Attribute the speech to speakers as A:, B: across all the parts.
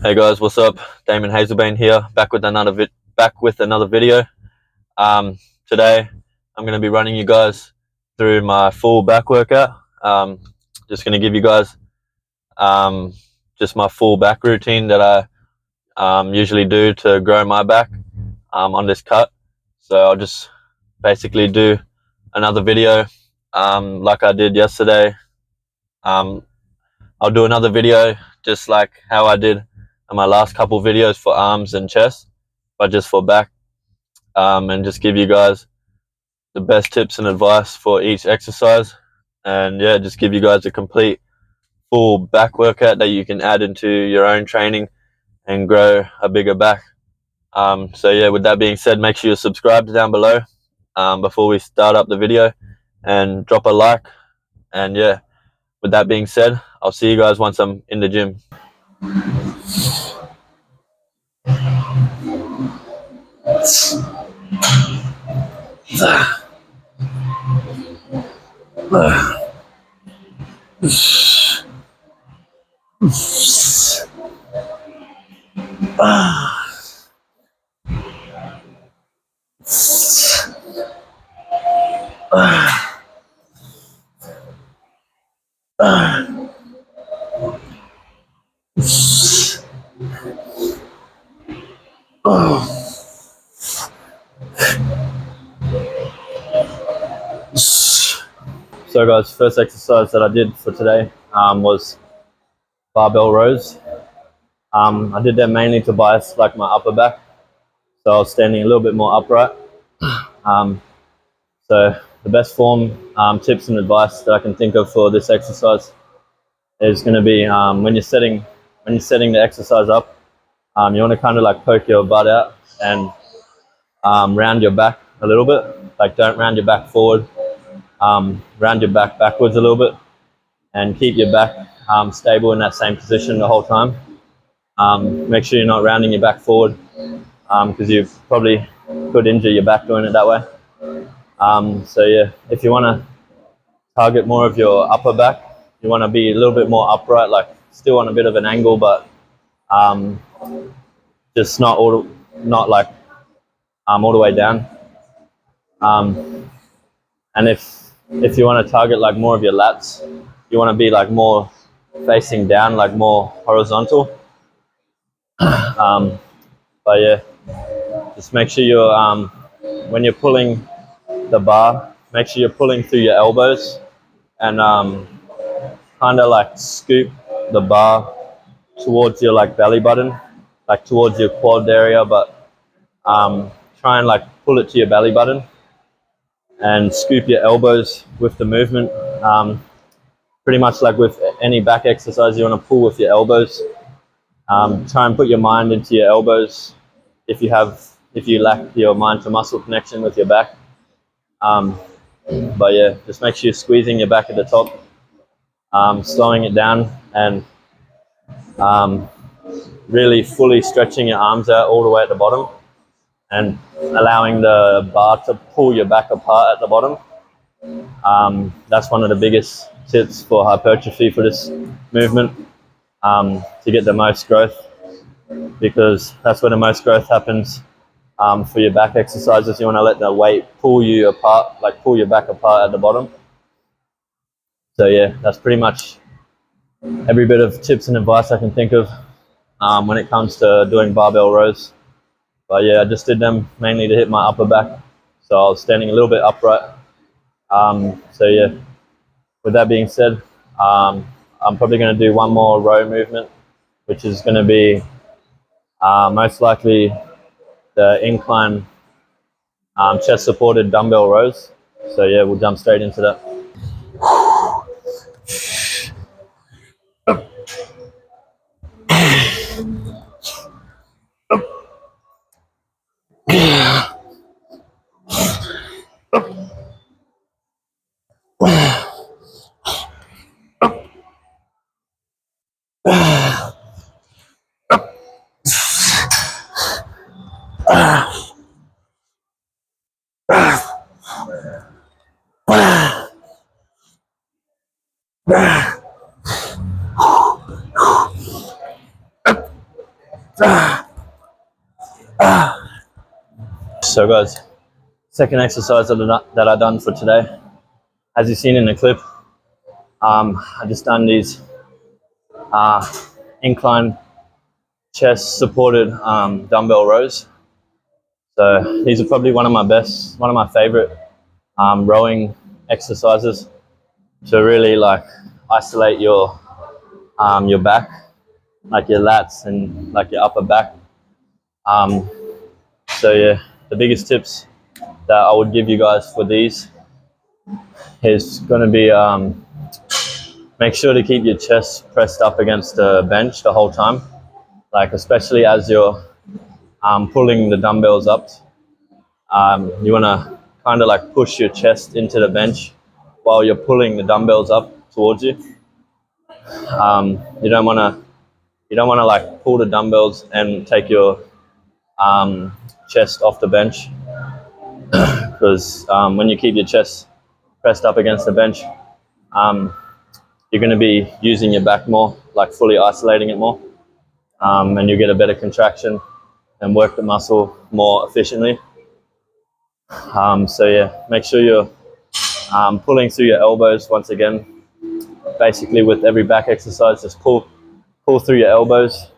A: Hey guys, what's up? Damon Hazelbane here, back with another video. Today I'm going to be running you guys through my full back workout. Just going to give you guys just my full back routine that I usually do to grow my back on this cut. So I'll just basically do another video like I did yesterday. I'll do another video just like how I did in my last couple videos for arms and chest, but just for back, and just give you guys the best tips and advice for each exercise. And yeah, just give you guys a complete full back workout that you can add into your own training and grow a bigger back. So yeah, with that being said, make sure you're subscribed down below before we start up the video, and drop a like. And yeah, with that being said, I'll see you guys once I'm in the gym. So guys, first exercise that I did for today was barbell rows. I did that mainly to bias like my upper back, so I was standing a little bit more upright. So the best form, tips and advice that I can think of for this exercise is going to be when you're setting the exercise up, you want to kind of like poke your butt out and round your back a little bit. Like, don't round your back forward, round your back backwards a little bit, and keep your back stable in that same position the whole time. Make sure you're not rounding your back forward, because you probably could injure your back doing it that way. So yeah, if you want to target more of your upper back, you want to be a little bit more upright, like still on a bit of an angle, but just not all the way down. And if you want to target like more of your lats, you want to be like more facing down, like more horizontal. But yeah, just make sure you're when you're pulling the bar, make sure you're pulling through your elbows, and kind of like scoop the bar towards your like belly button, like towards your quad area, but try and like pull it to your belly button and scoop your elbows with the movement. Pretty much like with any back exercise, you want to pull with your elbows. Try and put your mind into your elbows if you lack your mind to muscle connection with your back. But yeah, just make sure you're squeezing your back at the top, slowing it down, and really fully stretching your arms out all the way at the bottom, and allowing the bar to pull your back apart at the bottom. That's one of the biggest tips for hypertrophy for this movement, to get the most growth, because that's where the most growth happens. For your back exercises, you want to let the weight pull you apart, like pull your back apart at the bottom. So yeah, that's pretty much every bit of tips and advice I can think of when it comes to doing barbell rows. But yeah, I just did them mainly to hit my upper back, so I was standing a little bit upright. So yeah, with that being said, I'm probably going to do one more row movement, which is going to be most likely the incline chest supported dumbbell rows. So yeah, we'll jump straight into that. So guys, second exercise that I done for today. As you've seen in the clip, I just done these incline chest supported dumbbell rows. So these are probably one of my favorite rowing exercises to really like isolate your back, like your lats and like your upper back. So yeah, the biggest tips that I would give you guys for these is going to be make sure to keep your chest pressed up against the bench the whole time, like especially as you're pulling the dumbbells up. You want to kind of like push your chest into the bench while you're pulling the dumbbells up towards you. You don't want to like pull the dumbbells and take your chest off the bench, because when you keep your chest pressed up against the bench, you're going to be using your back more, like fully isolating it more, and you get a better contraction and work the muscle more efficiently. So yeah, make sure you're pulling through your elbows once again. Basically, with every back exercise, just pull through your elbows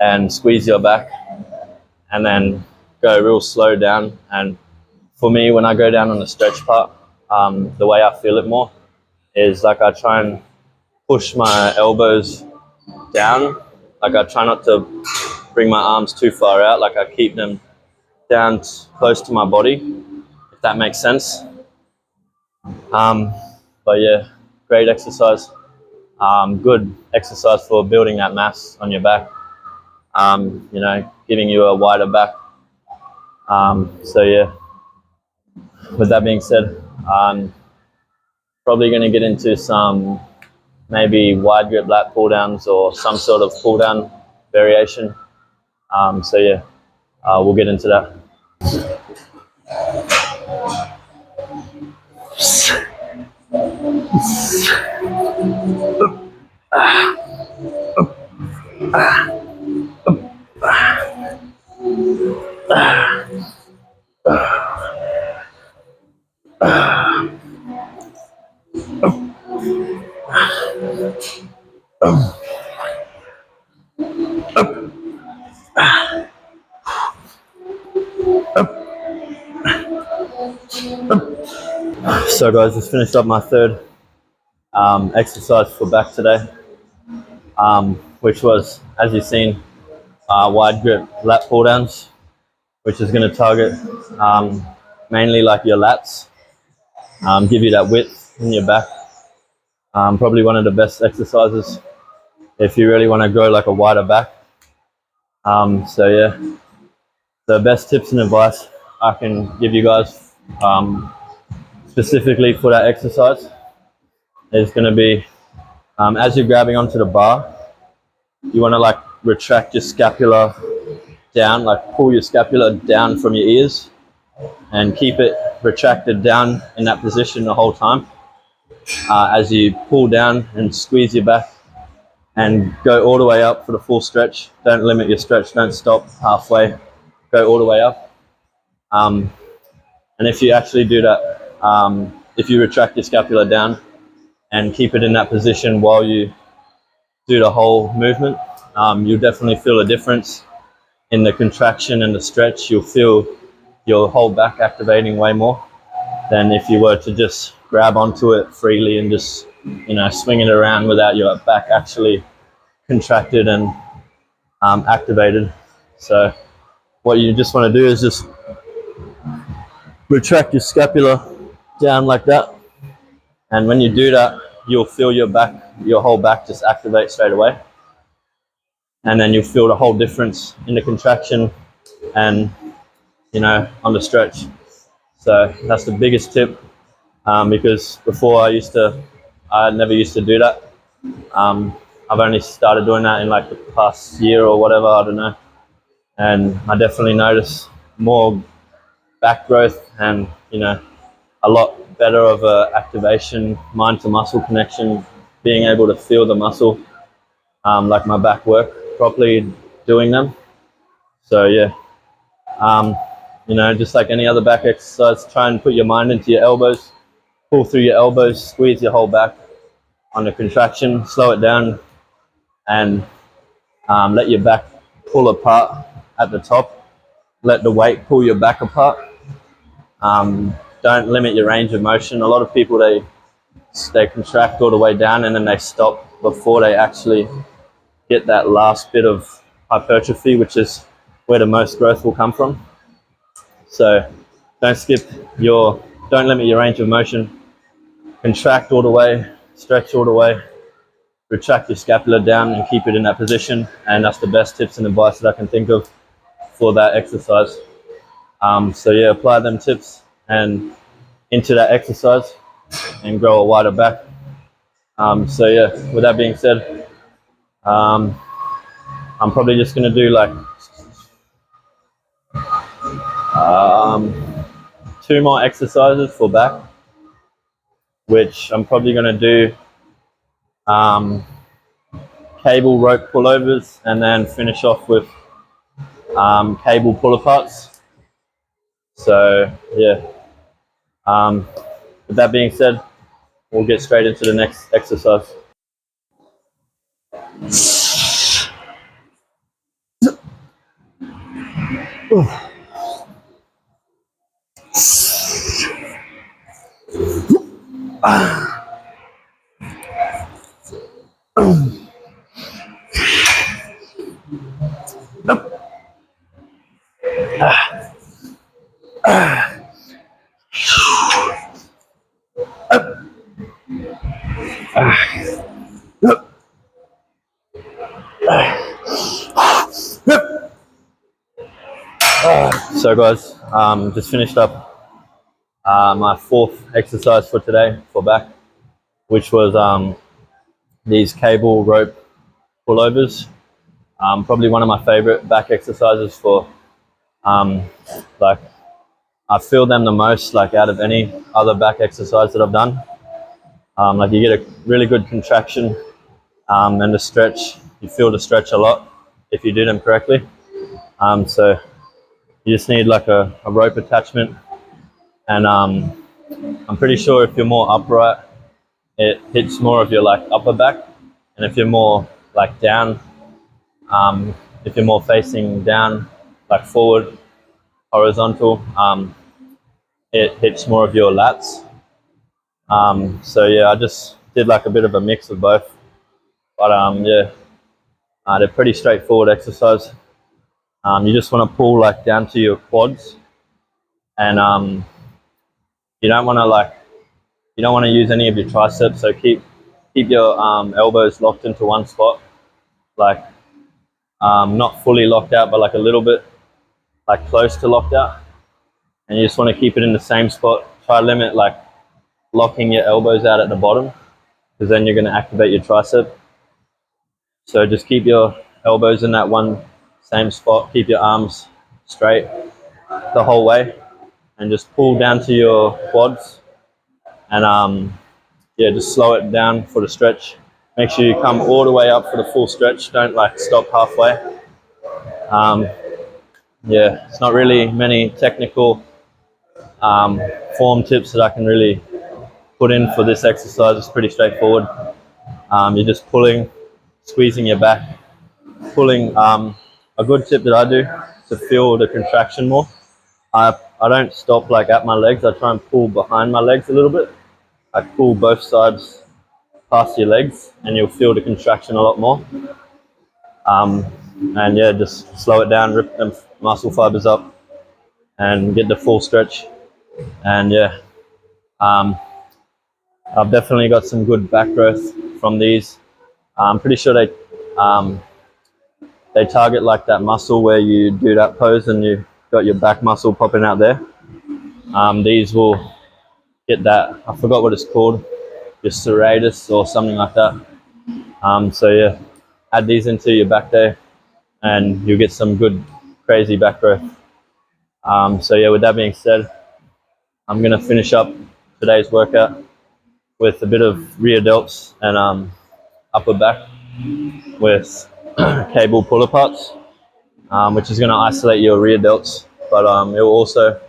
A: and squeeze your back, and then go real slow down. And for me, when I go down on the stretch part, the way I feel it more is like I try and push my elbows down. Like I try not to bring my arms too far out. Like I keep them down close to my body, if that makes sense. But yeah, great exercise. Good exercise for building that mass on your back. You know, giving you a wider back. So yeah, with that being said, probably going to get into some maybe wide grip lat pull downs or some sort of pull down variation. So yeah, we'll get into that. So guys, just finished up my third exercise for back today, which was, as you've seen, wide grip lat pull downs, which is going to target mainly like your lats, give you that width in your back. Probably one of the best exercises if you really want to grow like a wider back. So yeah, the best tips and advice I can give you guys specifically for that exercise is going to be, as you're grabbing onto the bar, you want to like retract your scapula down, like pull your scapula down from your ears and keep it retracted down in that position the whole time. As you pull down and squeeze your back and go all the way up for the full stretch. Don't limit your stretch, don't stop halfway, go all the way up. And if you actually do that, if you retract your scapula down and keep it in that position while you do the whole movement, you'll definitely feel a difference in the contraction and the stretch. You'll feel your whole back activating way more than if you were to just grab onto it freely and just, you know, swing it around without your back actually contracted and activated. So what you just want to do is just retract your scapula down like that, and when you do that, you'll feel your back, your whole back just activate straight away, and then you'll feel the whole difference in the contraction and, you know, on the stretch. So that's the biggest tip, because before I never used to do that. I've only started doing that in like the past year or whatever, I don't know, and I definitely notice more back growth and, you know, a lot better of a activation, mind to muscle connection, being able to feel the muscle like my back work properly doing them. So yeah, you know, just like any other back exercise, try and put your mind into your elbows, pull through your elbows, squeeze your whole back on the contraction, slow it down, and let your back pull apart at the top. Let the weight pull your back apart. Don't limit your range of motion. A lot of people, they contract all the way down and then they stop before they actually get that last bit of hypertrophy, which is where the most growth will come from. So don't limit your range of motion. Contract all the way, stretch all the way, retract your scapula down and keep it in that position. And that's the best tips and advice that I can think of for that exercise. So yeah, apply them tips and into that exercise and grow a wider back. So yeah, with that being said, I'm probably just going to do like 2 more exercises for back, which I'm probably going to do cable rope pullovers and then finish off with cable pull aparts. So yeah, with that being said, we'll get straight into the next exercise. So guys, just finished up my 4th exercise for today for back, which was these cable rope pullovers. Probably one of my favorite back exercises for like, I feel them the most like out of any other back exercise that I've done. Like you get a really good contraction and the stretch, you feel the stretch a lot if you do them correctly. So you just need like a rope attachment, and I'm pretty sure if you're more upright, it hits more of your like upper back, and if you're more like down, if you're more facing down, like forward, horizontal, it hits more of your lats. So yeah, I just did like a bit of a mix of both, but yeah, they're pretty straightforward exercise. You just want to pull like down to your quads, and you don't want to use any of your triceps. So keep your elbows locked into one spot, like not fully locked out, but like a little bit, like close to locked out. And you just want to keep it in the same spot. Try to limit like locking your elbows out at the bottom, because then you're going to activate your tricep. So just keep your elbows in that one same spot. Keep your arms straight the whole way, and just pull down to your quads, and yeah, just slow it down for the stretch. Make sure you come all the way up for the full stretch. Don't like stop halfway. Yeah, it's not really many technical form tips that I can really put in for this exercise. It's pretty straightforward. You're just pulling, squeezing your back, pulling. A good tip that I do to feel the contraction more. I don't stop like at my legs. I try and pull behind my legs a little bit. I pull both sides past your legs, and you'll feel the contraction a lot more. And yeah, just slow it down, rip them muscle fibers up, and get the full stretch. And yeah, I've definitely got some good back growth from these. I'm pretty sure they target like that muscle where you do that pose and you got your back muscle popping out there. These will get that, I forgot what it's called, your serratus or something like that. So yeah, add these into your back day and you'll get some good crazy back growth. So yeah, with that being said, I'm going to finish up today's workout with a bit of rear delts and upper back. with cable pull aparts, which is going to isolate your rear delts, but it will also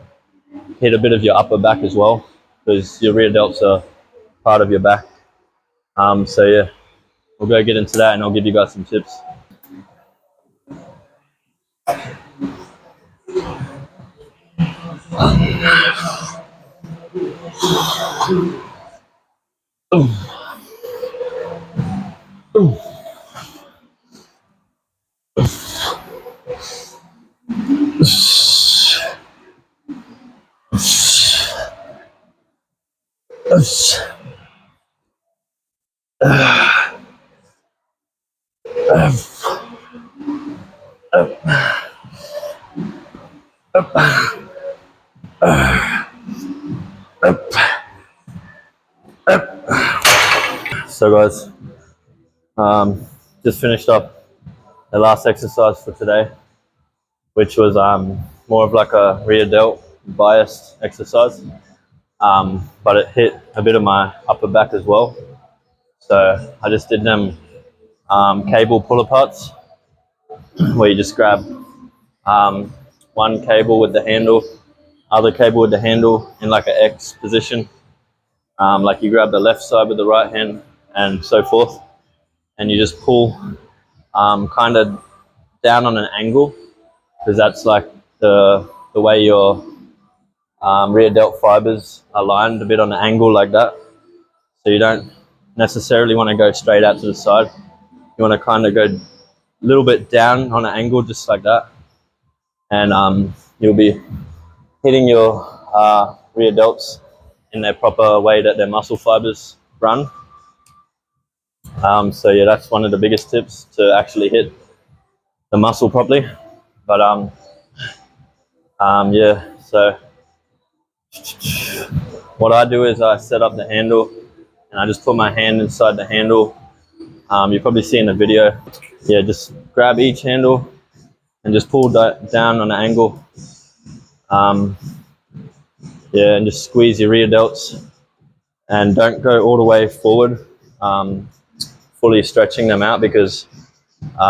A: hit a bit of your upper back as well, because your rear delts are part of your back. So yeah, we'll go get into that and I'll give you guys some tips. So guys, just finished up the last exercise for today, which was more of like a rear delt biased exercise, but it hit a bit of my upper back as well. So I just did them cable pull aparts, where you just grab one cable with the handle, other cable with the handle in like an X position. Like you grab the left side with the right hand and so forth, and you just pull kind of down on an angle, because that's like the way your rear delt fibers are lined, a bit on an angle like that. So you don't necessarily want to go straight out to the side. You want to kind of go a little bit down on an angle, just like that, and you'll be hitting your rear delts in their proper way that their muscle fibers run. So yeah, that's one of the biggest tips, to actually hit the muscle properly. But yeah, so what I do is I set up the handle and I just put my hand inside the handle. You probably see in the video. Yeah, just grab each handle and just pull that down on an angle. Yeah, and just squeeze your rear delts, and don't go all the way forward, fully stretching them out, because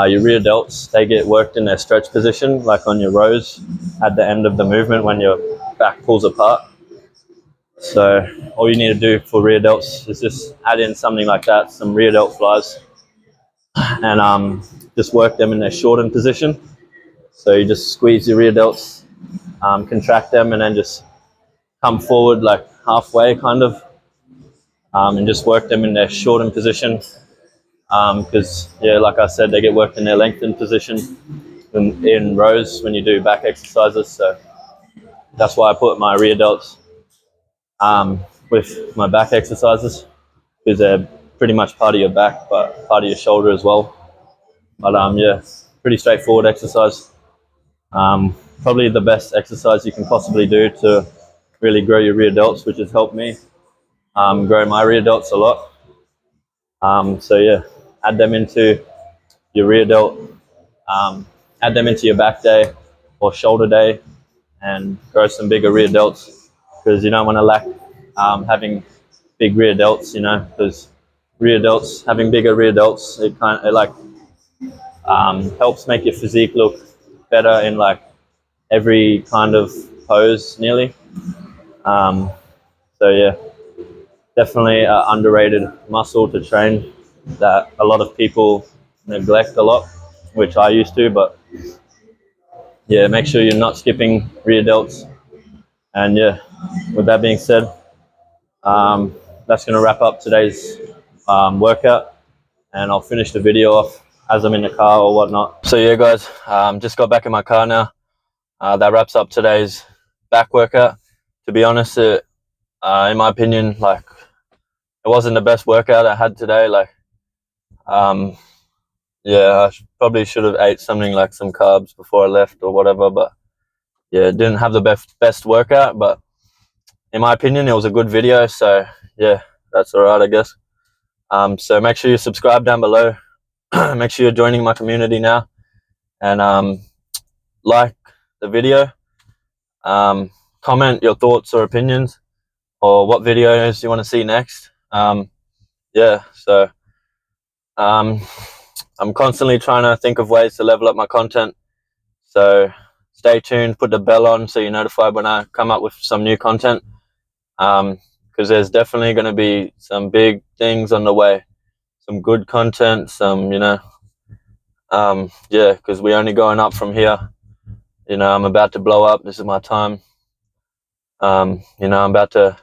A: your rear delts, they get worked in their stretch position, like on your rows at the end of the movement when your back pulls apart. So all you need to do for rear delts is just add in something like that, some rear delt flies, and just work them in their shortened position. So you just squeeze your rear delts, contract them, and then just come forward like halfway kind of, and just work them in their shortened position, because yeah, like I said, they get worked in their lengthened position in rows when you do back exercises. So that's why I put my rear delts with my back exercises, because they're pretty much part of your back, but part of your shoulder as well. But yeah, pretty straightforward exercise. Probably the best exercise you can possibly do to really grow your rear delts, which has helped me grow my rear delts a lot. So yeah, add them into your rear delt, add them into your back day or shoulder day, and grow some bigger rear delts, because you don't want to lack having big rear delts, you know, because having bigger rear delts, it like helps make your physique look better in like every kind of pose nearly. So yeah, definitely an underrated muscle to train that a lot of people neglect a lot, which I used to. But yeah, make sure you're not skipping rear delts. And yeah, with that being said, that's going to wrap up today's workout, and I'll finish the video off as I'm in the car or whatnot. So yeah, guys, just got back in my car now. That wraps up today's back workout. To be honest, in my opinion, like, it wasn't the best workout I had today. Like, yeah, probably should have ate something like some carbs before I left or whatever. But yeah, didn't have the best workout. But in my opinion, it was a good video. So yeah, that's all right, I guess. So make sure you subscribe down below. Make sure you're joining my community now, and like the video. Comment your thoughts or opinions, or what videos you want to see next. Yeah, so I'm constantly trying to think of ways to level up my content. So stay tuned, put the bell on so you're notified when I come up with some new content. Because there's definitely going to be some big things on the way, some good content, some, yeah, because we're only going up from here. I'm about to blow up. This is my time. I'm about to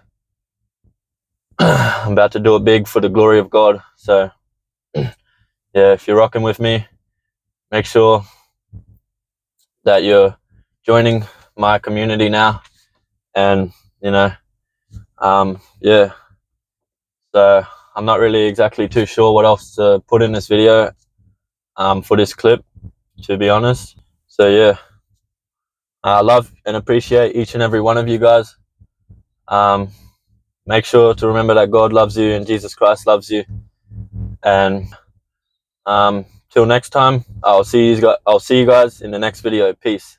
A: I'm about to do it big for the glory of God. So yeah, if you're rocking with me, make sure that you're joining my community now. And yeah, so I'm not really exactly too sure what else to put in this video for this clip, to be honest. So yeah, I love and appreciate each and every one of you guys. Make sure to remember that God loves you and Jesus Christ loves you. And till next time, I'll see you guys in the next video. Peace.